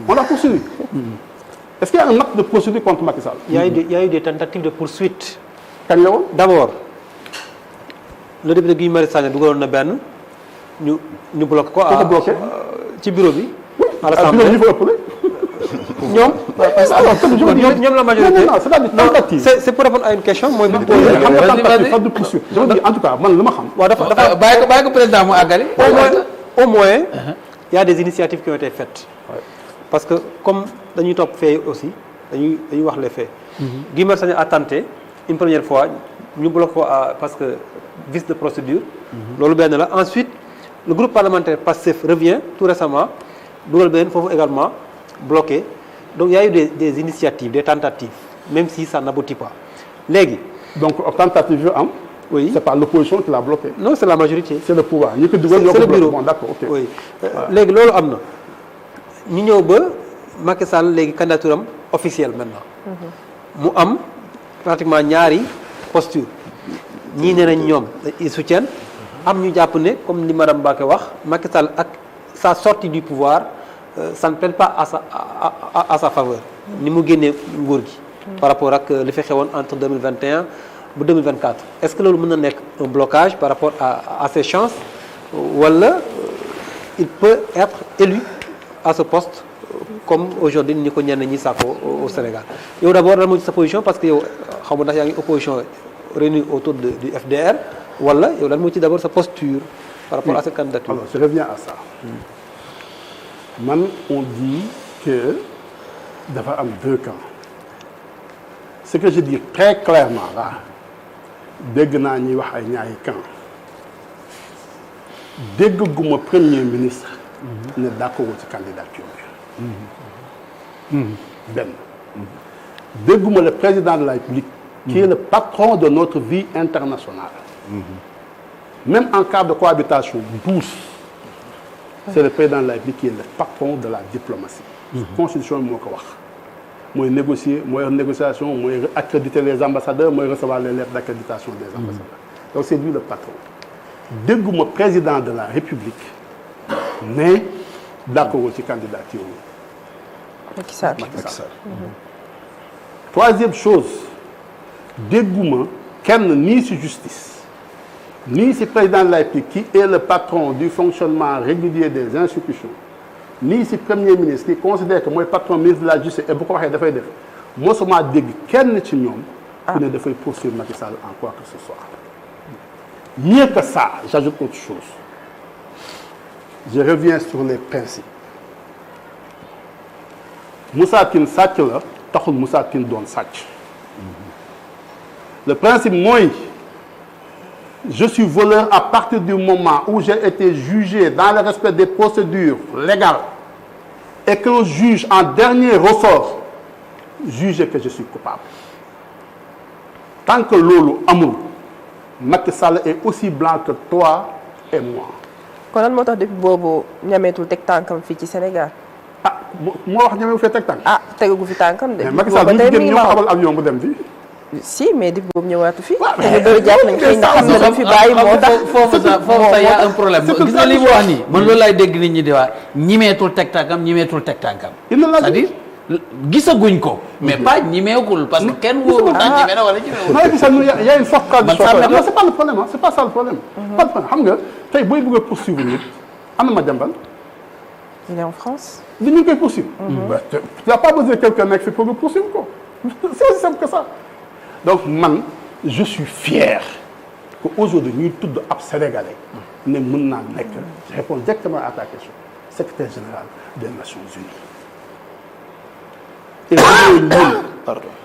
On l'a poursuivi. Est-ce qu'il y a un acte de procédure contre Macky Sall? Il y a eu des tentatives de poursuite. kañ la woon. D'abord le député Guy Marius Sagna dugaloon na benn ñu bloqué ko. bloqué ci bureau bi. à l'Assemblée ñu fa ëppale. ñoom. ñoom la majorité. C'est pour répondre à une question mooy. bi posé xam nga tentative de poursuite. je dis en tout cas man li ma xam. waaw dafa bàyyi ko président mu àggali. au moins il y a des initiatives qui ont été faites. Parce que comme dañuy topp fait aussi dañuy wax les faits. Guy Marius Sagna a tenté une première fois ñu bloqué ko parce que vice de procédure. loolu benn la ensuite le groupe parlementaire PASTEF revient tout récemment dugal benn foofu également bloqué donc il y a eu des initiatives des tentatives même si ça n'aboutit pas léegi. donc tentative yu am. oui c'est pas l'opposition qui l'a bloqué. non c'est la majorité. c'est le pouvoir ñi ko dugal ñoo ko bloqué bon d'accord ok. oui léegi loolu am na ñu ñëw ba Macky Sall léegi candidature am officielle maintenant. mu am pratiquement ñaari posture ñii nee nañ ñoom ils soutiennent am ñu jàpp ne comme li madame Mbacké wax Macky Sall ak sa sortie du pouvoir ça ne plaide pas à sa faveur. ni mu génnee nguur gi. par rapport ak li fi xewoon entre 2021 ba 2024 est-ce que loolu mën na nekk un blocage par rapport à ses chances wala il peut être élu à ce poste comme aujourd'hui ni ko ñenn ñi sàkko au Sénégal yow d'abord lan moo ci sa position parce que yow xaw ma ndax yaa ngi opposition réunie autour du FDR wala yow lan moo ci d'abord sa posture par rapport à cette candidature. Alors je reviens à ça. man on dit que dafa am deux camps. Ce que je dis très clairement là dégg naa ñuy wax ay ñaari camp dégguma premier ministre ne d'accord ci candidature bi benn dégguma le président de la République qui est le patron de notre vie internationale même en cas de cohabitation douce c'est le président de la République qui est le patron de la diplomatie constitution bi moo ko wax mooy négocier mooy négociation mooy accréditer les ambassadeurs mooy recevoir les lettres d'accréditation des ambassadeurs donc c'est lui le patron dégguma président de la République ne d'accord ci candidature Macky Sall. Troisième chose dégguma kenn nii ci justice nii ci président de la République qui est le patron du fonctionnement régulier des institutions nii ci premier ministre qui considère que mooy patron ministre de la justice et bu ko waxee dafay def mosuma dégg kenn ci ñoom ku ne dafay poursuivre Macky Sall en quoi que ce soit mieux que ça j'ajoute autre chose je reviens sur les principes Moussa Tine sàcc la taxul Moussa Tine doon sàcc le principe mooy je suis voleur à partir du moment où j'ai été jugé dans le respect des procédures légales et qu'un juge en dernier ressort juge que je suis coupable tant que loolu amul Macky Sall est aussi blanc que toi et moi. kon lan moo tax depuis boobu ñameetul teg tànkam fii ci Sénégal. ah moo wax ñameetul fee teg tànk. ah tegagu fi tànkam de. mais Macky Sall bu ñu ñoo xamal avion bu dem fii. si mais depuis boobu ñëwaatu fi. waaw mais bëri jàpp nañ xëy na xam na dañ fi bàyyi moo tax. foofu sax y a un problème gis nga li mu wax nii man loolu laay dégg nit ñi di wax ñimeetul teg tànkam ñimeetul teg tànkam. c'est-à-dire gisaguñ ko. mais pas ñimeekul parce que kenn wóorul ndax ñime na wala ñimeekul. non Macky Sall y a une forte tradition. non c'est pas le problème c'est pas ça le problème. pas le problème xam nga tey booy bëgg a poursuivre nit ana Madiambal. il est en France. ñu ngi koy poursuivre. tu n'as pas besoin de quelqu'un nekk fi pour nga poursuivre ko c'est aussi simple que ça. donc man je suis fier que aujourd'hui ñuy tudd ab Sénégalais ne mën naa nekk je réponds directement à ta question secrétaire général des Nations Unies et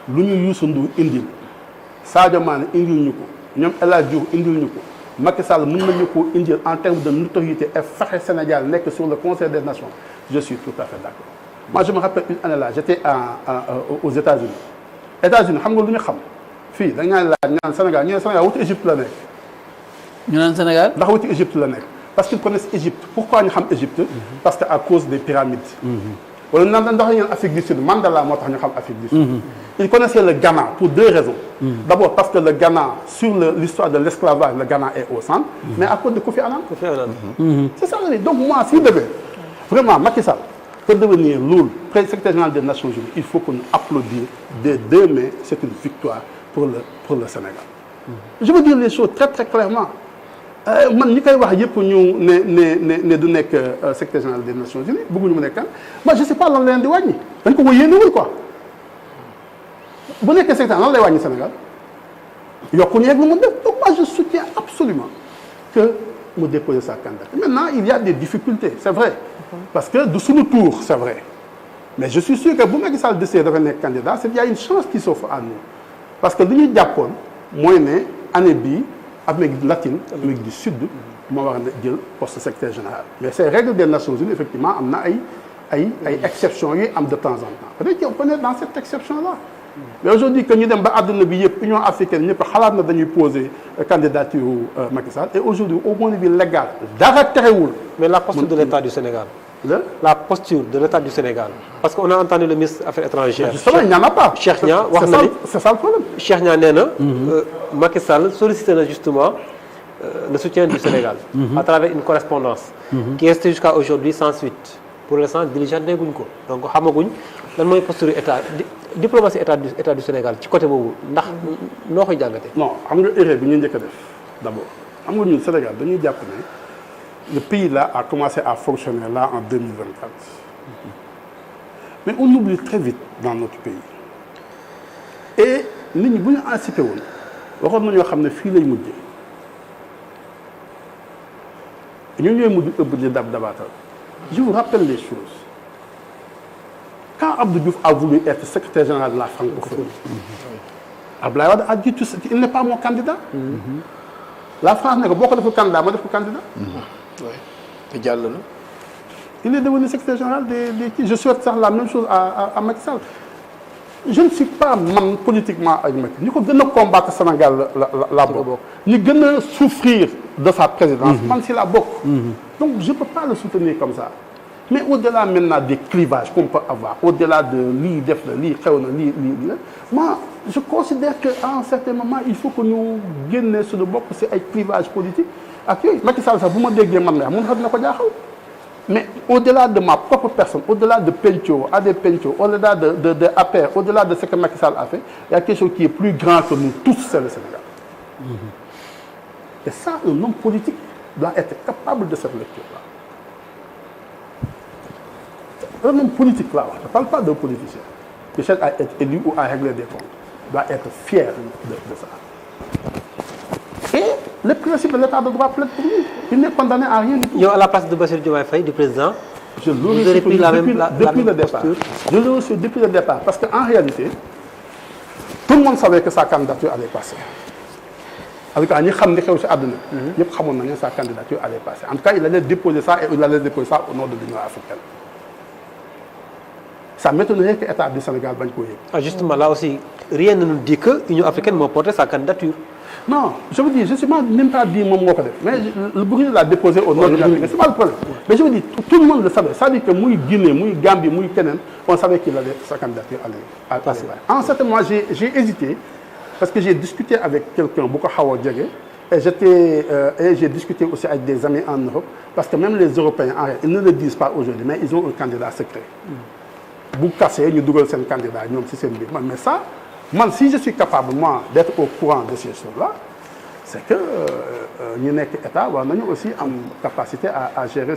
lu ñu Youssou Ndour indil Sadio Mané indil ñu ko ñoom El Hadj Diouf indil ñu ko Macky Sall mën nañu ko indil en termes de notoriété et fexe Sénégal nekk sur le Conseil des Nations je suis tout à fait d'accord moi je me rappelle une année là j'étais aux États-Unis xam nga lu ñu xam fii da nga laaj ñu naan Sénégal ñu ne Sénégal wuti Égypte la nekk. ñu naan Sénégal. ndax wuti Égypte la nekk parce qu'ils connaissent Égypte pourquoi ñu xam Égypte. parce que à cause des pyramides. wala naan ndax ñu naan Afrique du Sud Mandela moo tax ñu xam Afrique du Sud. ils connaissaient le Ghana pour deux raisons. D'abord parce que le Ghana sur l'histoire de l'esclavage le Ghana est au centre. mais à cause de Kofi Annan. Kofi Annan. c'est ça donc moi s'il devait vraiment Macky Sall pour devenir lourd, secrétaire général des Nations Unies, il faut qu'on applaudisse des deux mains. C'est une victoire pour le Sénégal. Je veux dire les choses très très clairement. Man ñi koy wax yëpp ñu ne du nekk secrétaire général des Nations Unies bëgguñu mu nekk kan moi je sais pas lan la leen di wàññi dañ ko yéenewul quoi bu nekkee secrétaire lan lay wàññi Sénégal yokkuñu yeeg lu mu def donc moi je soutiens absolument que mu déposer sa candidature. Maintenant il y a des difficultés c'est vrai parce que de suñu tour c'est vrai mais je suis sûr que bu Macky Sall décidé dafa nekk candidat c'est il y a une chance qui s'offre à nous parce que li ñu jàppoon mooy ne année bii Amérique latine, Amérique du Sud, moo war a jël poste secrétaire général. Mais ces règles des Nations Unies, effectivement, am na ay exceptions yi am de temps en temps. Peut-être qu'on est dans cette exception-là. Mais aujourd'hui que ñu dem ba àdduna bi yëpp Union africaine ñëpp xalaat na dañuy poser candidature Macky Sall et aujourd'hui au point de vue légal dara terewul. Mais la posture de l'État du Sénégal. La posture de l'État du Sénégal. Parce qu'on a entendu le ministre des Affaires étrangères. Justement, il n'y en a pas. Cheikh Niang wax na ni c'est ça le problème. Cheikh Niang nee na. Macky Sall sollicité na justement le soutien du Sénégal. À travers une correspondance. Qui est restée jusqu'à aujourd'hui sans suite. Pour l'instant diligenté guñ ko donc xamaguñ lan mooy posture état diplomatie état du Sénégal ci côté boobu ndax noo koy jàngatee. Non xam nga erreur bi ñu njëkk a def d'abord xam nga ñun Sénégal dañuy jàpp ne le pays là a commencé à fonctionner là en 2024 mais on oublie très vite dans notre pays et nit ñi bu ñu anticipé woon waxoon nañoo xam ne fii lay mujjee ñun ñooy mujj ëpp di dabaatal. Je vous rappelle les choses. Quand Abdou Diouf a voulu être secrétaire général de la francophonie, Abdoulaye Wade a dit il n'est pas mon candidat. La France n'est pas mon candidat, moi je suis candidat. Il est devenu secrétaire général des je souhaite faire la même chose à Macky Sall. Je ne suis pas man politiquement avec Macky. Nous devons combattre le Sénégal là-bas. Nous devons souffrir de sa présidence. Même si la bok. Donc je ne peux pas le soutenir comme ça. Mais au-delà maintenant des clivages qu'on peut avoir, au-delà de moi je considère qu'à un certain moment il faut que nous gagnions sur le bord que c'est un clivage politique. Macky Sall, ça vous me dites mais au-delà de ma propre personne, au-delà de Pencho, au-delà de APR, au-delà de ce que Macky Sall a fait, il y a quelque chose qui est plus grand que nous tous, c'est le Sénégal. Et ça, un homme politique doit être capable de cette lecture-là. Un homme politique, là, je ne parle pas d'un politicien, qui cherche à être élu ou à régler des comptes, doit être fier de ça. Et le principe de l'état de droit plaide pour lui. Il n'est condamné à rien du tout. À la place de Bassirou Diomaye Faye, du président, je l'aurais pris depuis le départ. Je l'aurais su depuis le départ. Parce qu'en réalité, tout le monde savait que sa candidature allait passer. En tout cas, nous savons que sa candidature allait passer. En tout cas, il allait déposer ça et il allait déposer ça au nom de l'Union africaine. Ça m'étonnerait que l'État du Sénégal va le justement, là aussi, rien ne nous dit que l'Union africaine m'a porté sa candidature. Non, je veux dire, je ne sais même pas dire mon mot. Mais le Burkina l'a déposé au nom de l'Union africaine. Ce n'est pas le problème. Mais je veux dire, tout le monde le savait. Ça veut dire que moi, Guinée, moi, Gambie, moi, Kenen, on savait qu'il allait sa candidature allait passer. En un certain moment, j'ai hésité parce que j'ai discuté avec quelqu'un, beaucoup Hawa Djagé, et j'ai discuté aussi avec des amis en Europe, parce que même les Européens, ils ne le disent pas aujourd'hui, mais ils ont un candidat secret. Boukasé, nous devons un candidat, mais ça, moi, si je suis capable, moi, d'être au courant de ces choses-là, c'est que nous sommes État, nous avons aussi une capacité à gérer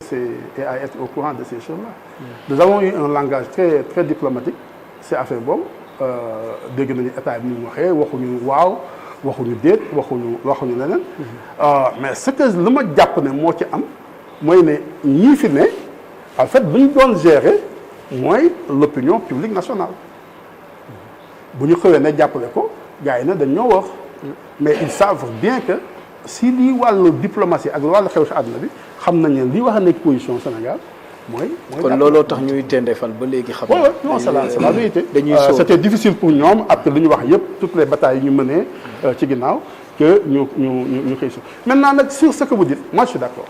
et à être au courant de ces choses-là. Nous avons eu un langage très, très diplomatique, c'est affaire bon. Dégg nañu état bi ni mu waxee waxuñu waaw waxuñu déet waxuñu leneen mais ce que lu ma jàpp ne moo ci am mooy ne ñii fi ne en fait bu ñu doon gérer mooy l'opinion publique nationale bu ñu xëwee ne jàppale ko gars yi ne dañ ñoo wax mais ils savent bien que si lii wàllu diplomatie ak wàllu xew si àdduna bi xam nañ ne lii wax a nekk position Sénégal kon looloo tax ñuy tendefal ba léegi xam nga. non c'est la vérité. C'était difficile pour ñoom après lu ñu wax yëpp toutes les batailles yi ñu menées ci ginnaaw que ñu xëy si. Maintenant nag sur ce que vous dites moi je suis d'accord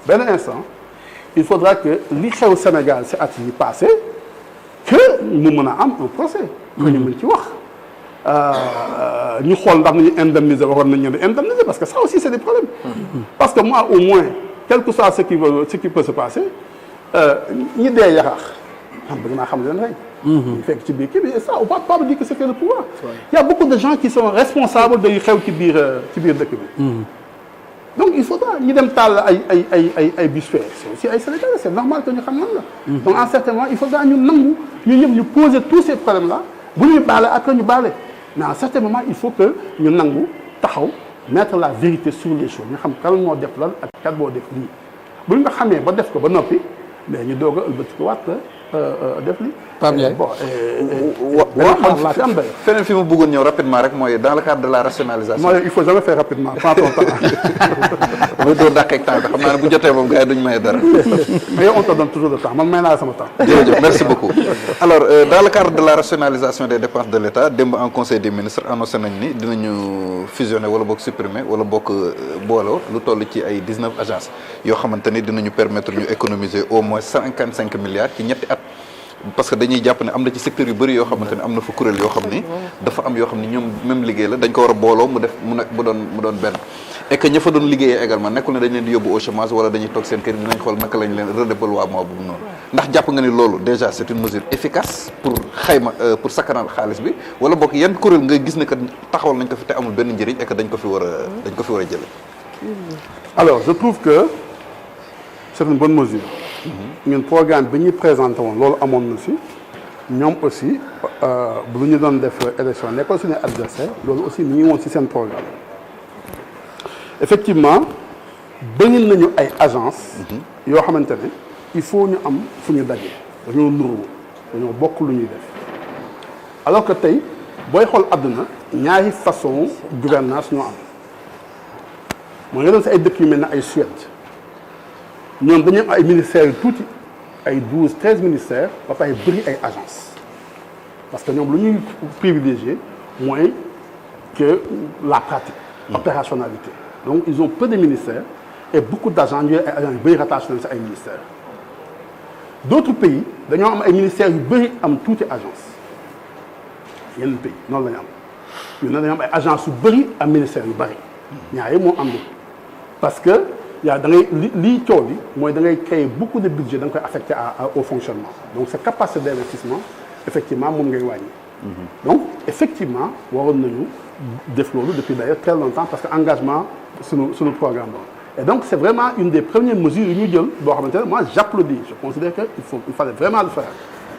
benn instant il faudra que li xew Sénégal ci at yi passé que mu mën a am un procès. que ñu mën ci wax ñu xool ndax nañu indemniser waroon nañu leen indemniser parce que ça aussi c'est des problèmes. Parce que moi au moins quel que soit ce qui peut se passer. ñi dee Yaraax bëgg naa xam leen rek. ñu fekk ci biir kii bi et ça on va pas dire que c'était le pouvoir. Il y a beaucoup de gens qui sont responsables de xew ci biir dëkk bi. donc il faudra ñu dem taal ay bus fee c'est aussi ay Sénégalais c'est normal que ñu xam nan la. donc en certain moment il faudra ñu nangu ñu ñëpp ñu poser tous ces problèmes là bu ñuy baale après ñu baale mais en certain moment il faut que ñu nangu taxaw mettre la vérité sur les choses ñu xam kan moo def lan ak kan moo def lii bu ñu nga xamee ba def ko ba noppi mais ñu doog a ëlbati ko waat def li Pape Ndiaye feneen fi ma bëggoon ñëw rapidement rek mooy dans le cadre de la rationalisation. mooy il faut jamais faire rapidement prends ton temps. damay door dàqeeg temps bi xam naa ne bu jotee moom gars yi duñu may dara. mais on te donne toujours le temps man may naa la sama temps. jërëjëf merci beaucoup. alors dans le cadre de la rationalisation des dépenses de l'État démb en conseil des ministres annoncé nañ ni dinañu fusionner wala boog supprimer wala boog booloo lu toll ci ay 19 agences yoo xamante ni dinañu permettre ñu économiser au moins 55 milliards ci ñetti at. parce que dañuy jàpp ne am na ci secteur yu bëri yoo xamante ne am na fa kuréel yoo xam ni dafa am yoo xam ni ñoom même liggéey la dañ ko war a booloo mu def mu doon benn et que ña fa doon liggéeyee également nekkul ne dañ leen di yóbbu au chômage wala dañuy toog seen kër dinañ xool naka lañ leen redéploiement boobu noonu ndax jàpp nga ni loolu déjà c'est une mesure efficace pour xayma pour sakkanal xaalis bi wala bokk yan kuréel nga gis ne que taxawal nañ ko fi te amul benn njëriñ et que dañ ko fi war a jële alors je trouve que c'est une bonne mesure ñun programme bi ñuy présenté woon loolu amoon na si ñoom aussi bu ñu doon def élection nekkoon suñu adversaire loolu aussi mi ngi woon si seen programme effectivement bëri nañu ay agence yoo xamante ne il faut ñu am fu ñu daje dañoo nuru dañoo bokk lu ñuy def alors que tey booy xool àdduna ñaari façon gouvernance ñoo am moo nga doon si ay dëkk yu mel ne ay Suède ñoom dañu am ay ministères yu tuuti ay 12-13 ministères ba pare bëri ay agences parce que ñoom lu ñuy privilégier mooy que la pratique opérationnalité donc ils ont peu de ministères et beaucoup d'agents ñu ay agents yu bëri rattachés nañ si ay ministères d'autres pays dañoo am ay ministères yu bëri am tuuti agence yenn pays noonu la ñu am ñu ne dañoo am ay agences yu bëri am ministères yu bëri ñaar yi moo am parce que yaa da ngay lii coow li mooy da ngay créer beaucoup de budget da nga koy affecté au fonctionnement donc sa capacité d'investissement effectivement moom ngay wàññi. donc effectivement waroon nañu def loolu depuis d'ailleurs très longtemps parce que engagement sunu programme la et donc c'est vraiment une des premières mesures yu ñu jël boo xamante ne moi j'applaudis je considère que il fallait vraiment le faire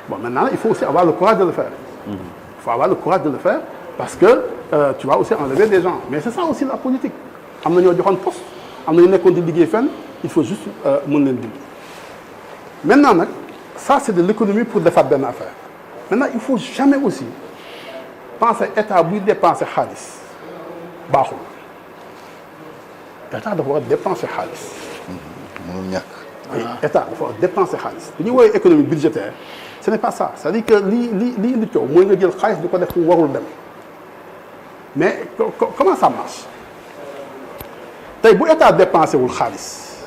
bon maintenant il faut aussi avoir le courage de le faire. Il faut avoir le courage de le faire parce que tu vas aussi enlever des gens mais c'est ça aussi la politique am na ñoo joxoon poste. am na ñu nekkoon di liggéey fenn il faut juste mën leen dindi maintenant nag ça c'est de l'économie pour defaat benn affaire maintenant il faut jamais aussi penser état buy dépenser xaalis baaxul état dafa war a dépenser xaalis. mënul ñàkk. état dafa war a dépenser xaalis li ñuy woowee économie budgétaire ce n'est pas ça c'est-à-dire que li indi coow mooy nga jël xaalis di ko def fu warul dem mais comment ça marche. tey bu état dépensé wul xaalis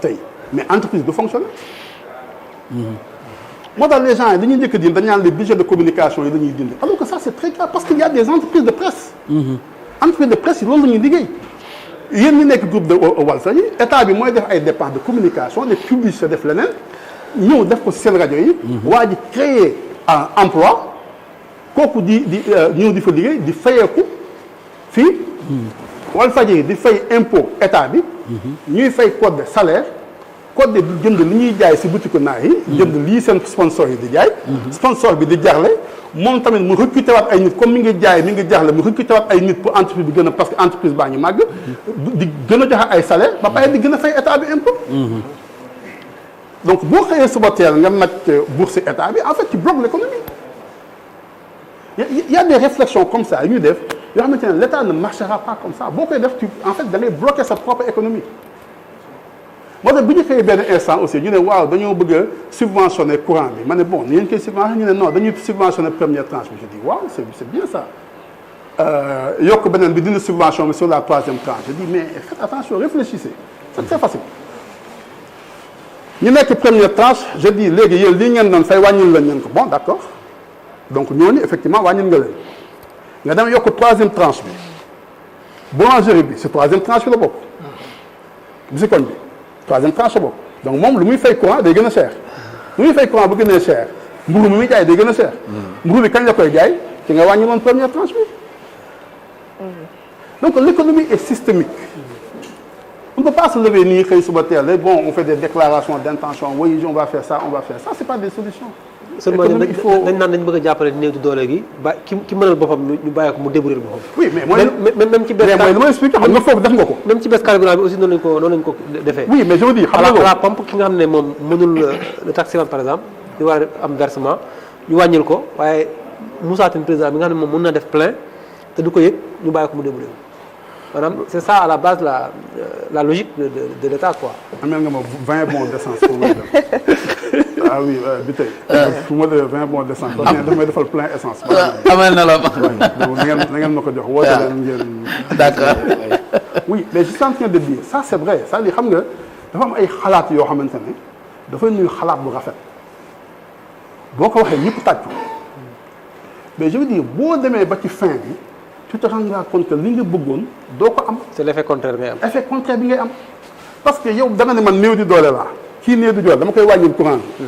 tey mais entreprise du fonctionner. moo tax les gens yi dañuy njëkk a dindi dañu naan les budgets de communication yi dañuy dindi alors que ça c'est très grave parce qu'il y a des entreprises de presse. entreprises de presse yi loolu la ñuy liggéey. yéen ñi nekk groupe de Walfadjri état bi mooy def ay dépenses de communication des publicités def leneen ñëw def ko ci seen rajo yi. waa ji créer emploi kooku di ñëw di fa liggéey di fayeeku fii. Walfadjri di fay impôt état bi. ñuy fay code de salaire code de di jënd li ñuy jaay si boutique naar yi. jënd lii seen sponsor yi di jaay. sponsor bi di jarle moom tamit mu recruter waat ay nit comme mi ngi jaay mi ngi jarle mu recruter waat ay nit pour entreprise bi gën a parce que entreprise baa ngi màgg. di gën a joxe ay salaire ba pare di gën a fay état bi impôt. donc boo xëyee suba teel nga nag bourse état bi en fait tu bloques l'économie. Il y a des réflexions comme ça yu ñuy def yoo xamante ne l'État ne marchera pas comme ça boo koy def en fait da ngay bloquer sa propre économie. moo tax bi ñu xëyee benn instant aussi ñu ne waaw dañoo bëgg a subventionner courant bi ma ne bon ni ngeen koy subventionner ñu ne non dañuy subventionner première tranche bi je dis waaw c'est bien ça. yokk beneen bi dina subvention bi sur la troisième tranche je dis mais faites attention réfléchissez c'est très facile. ñu nekk première tranche je dis léegi yéen lii ngeen doon fay wàññil lañ leen ko bon d'accord. donc ñooñu effectivement wàññil nga leen nga dem yokk troisième tranche bi boulangerie bi si troisième tranche bi la bokk. bisikoñ bi troisième tranche la bokk donc moom lu muy fay courant day gën a cher lu muy fay courant bu gënee cher mburu mi muy jaay day gën a cher mburu bi kañ la koy jaay ci nga wàññi woon première tranche bi donc l'économie est systémique on ne peut pas se lever nii xëy suba teel bon on fait des déclarations d'intention oui on va faire ça c'est pas des solutions. seulement dañ naan dañ bëgg a jàppale néew di doole gi ba ki mënal boppam ñu bàyyi ko mu débrouiller boppam. oui mais mooy même ci bés. mooy lu ma expliqué xam nga foofu def nga ko. même ci bés carburant bi aussi noonu lañ ko defee. oui mais je veux dire xam nga loolu la pompe ki nga xam ne moom mënul le taximan par exemple di war a am versement ñu wàññil ko waaye Moussa Tine président bi nga xam ne moom mën na def plein te du ko yëg ñu bàyyi ko mu débrouiller maanaam c'est ça à la base la logique de l'État quoi. amel nga ma 20 bons d'essence pour ma dem ah oui bi tey. pour ma demee 20 bons d'essence. parce que daf may defal plein essence. amal na la. na ngeen ma ko jox woote leen ngeen. d'accord. oui mais je suis en train de dire ça c'est vrai c'est-à-dire xam nga dafa am ay xalaat yoo xamante ne dafay nuyu xalaat bu rafet boo ko waxee ñëpp tàccu mais je veux dire boo demee ba ci fin bi. tu te rends compte que li nga bëggoon doo ko am. c'est l'effet contraire ngay am. effet contraire bi ngay am parce que yow danga ne man néew di doole laa kii néew di doole dama koy wàññil courant bi.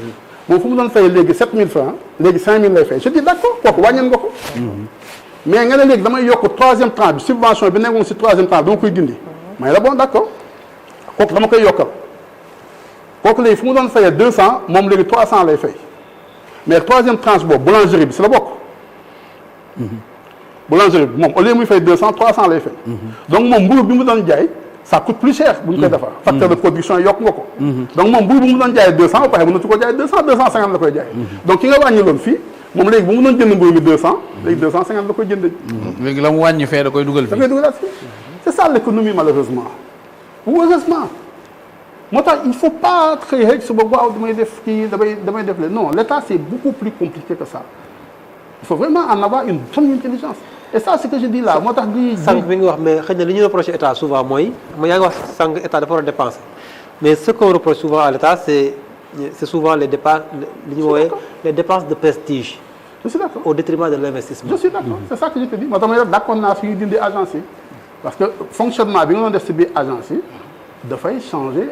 moom fu mu doon fay léegi 7000 francs léegi 5000 lay fay je dis d'accord kooku wàññil nga ko. mais nga ne léegi damay yokk troisième tranche bi subvention bi nekkoon si troisième tranche dama koy dindi. may la bon d'accord kooku dama koy yokkal kooku léegi fu mu doon fayee 200 moom léegi 300 lay fay mais troisième tranche boobu boulangerie bi si la bokk. boulangerie bi moom au lieu muy fay 200 300 lay fay. donc moom mburu bi mu doon jaay ça coûte plus cher bu ñu koy defar. facteur de production yokk nga ko. donc moom mburu bi mu doon jaayee 200 ba pare mënatu ko jaay 200 250 la koy jaay. donc ki nga wàññi loon fii moom léegi bu mu doon jënd mburu bi 200 léegi 250 la koy jëndee. léegi la mu wàññi fee da koy dugal fii. da koy dugalaat fii c'est ça l'économie malheureusement ou heureusement moo tax il faut pas xëy rek suba waaw damay def kii damay def le non l'État c'est beaucoup plus compliqué que ça il faut vraiment en avoir une bonne intelligence. et ça c'est ce que je dis là moo tax di. sànq bi nga wax mais xëy na li ñu reproché état souvent mooy yaa ngi wax sànq état dafa war a dépenser mais ce qu'on reproche souvent à l'état c'est souvent les dépenses li ñu woowee les dépenses de prestige. je suis d'accord au détriment de l'investissement. je suis d'accord c'est ça que je te dis moo tax ma ne d'accord naa suñuy dindi agence yi parce que fonctionnement bi nga doon def ci biir agence yi dafay changer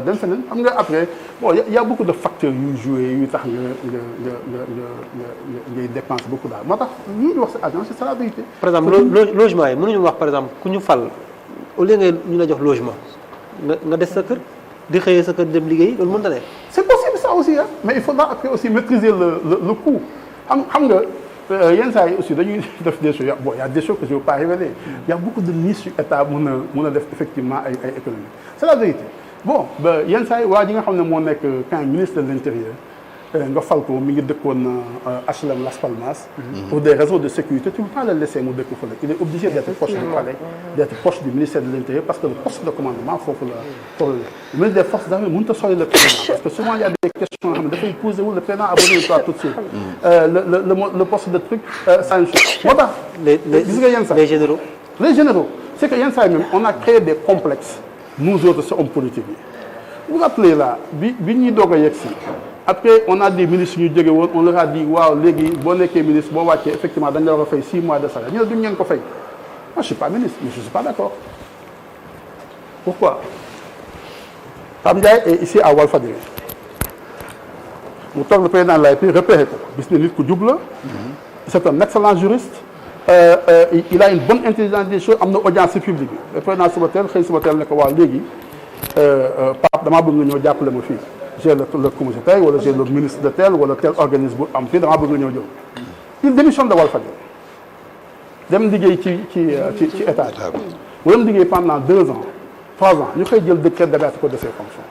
dem feneen xam nga après bon y a beaucoup de facteurs yuy jouer yuy tax ngay dépenser beaucoup daal moo tax ñii di wax ci agence c'est la vérité. par exemple logement yi mënuñu wax par exemple ku ñu fal au lieu ngay ñu la jox logement nga des sa kër di xëyee sa kër dem liggéey loolu mënta ne. c'est possible ça aussi hein mais il faudra après aussi maîtriser le coût xam nga yenn saa yi aussi dañuy def des choses bon y a des choses que je veux pas révéler il y a beaucoup de niches yu état mën a def effectivement ay économie c'est la vérité bon ba yenn saa yi waa ji nga xam ne moo nekk quand ministre de l'intérieur nga fal ko mi ngi dëkkoon HLM Las Palmas. pour des raisons de sécurité tu ne peux pas le laisser mu dëkk fële il est obligé d'être proche du palais d'être proche du ministère de l'intérieur parce que le poste de commandement foofu la le ministre des forces armées mënut a sori le président parce que souvent il y a des questions yoo xam ne dafay poser wu le président a besoin de toi tout de suite le poste de truc ça une chose moo tax gis nga yenn saa les généraux c'est que yenn saa yi même on a créé des complexes nous autres ces hommes politiques yi vous vous rappelez là bi ñuy doog a yegg si après on a des ministres ñu jóge woon on leur a dit waaw léegi boo nekkee ministre boo wàccee effectivement dañ la war a fay 6 mois de salaire ñu ne duñ ngeen ko fay moi je suis pas ministre mais je suis pas d'accord pourquoi Pape Ndiaye est ici à Walfadjri mu toog le président de la République repéré ko gis ne nit ku jub la c'est un excellent juriste il a une bonne intelligence des choses am na audience publique bi le président suba teel xëy suba teel ne ko waaw léegi Pape damaa bëgg nga ñëw jàppale ma fii j'ai le comité tel wala j'ai le ministre de tel wala tel organisme bu am fii damaa bëgg nga ñëw jël il démissionne de Walfadjri dem liggéey ci état bi mu dem liggéey pendant 2 ans 3 ans ñu koy jël décret d'abattre ko de ses fonctions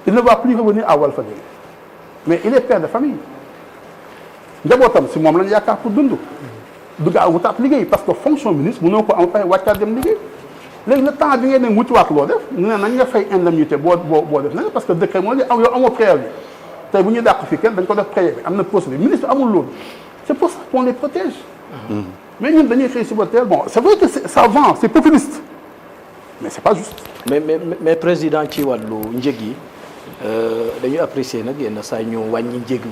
il ne va plus revenir à Walfadjri mais il est père de famille njabootam si moom lañ yaakaar pour dund du gaaw wutaat liggéey parce que fonction ministre mënoo ko am pare wàccaat dem liggéey léegi le temps bi ngeen ne wutiwaat loo def ñu ne nañ nga fay indemnité boo def na parce que décret moo li yow amoo préavis tey bu ñuy dàq fii kenn dañ ko def préavis am na procédure ministre amul loolu c'est pour ça qu'on les protège mais ñun dañuy xëy suba teel bon c'est vrai que ça vend c'est populiste mais c'est pas juste mais président ci wàllu njëg yi dañuy apprécier nag yenn saa ñu wàññi njëg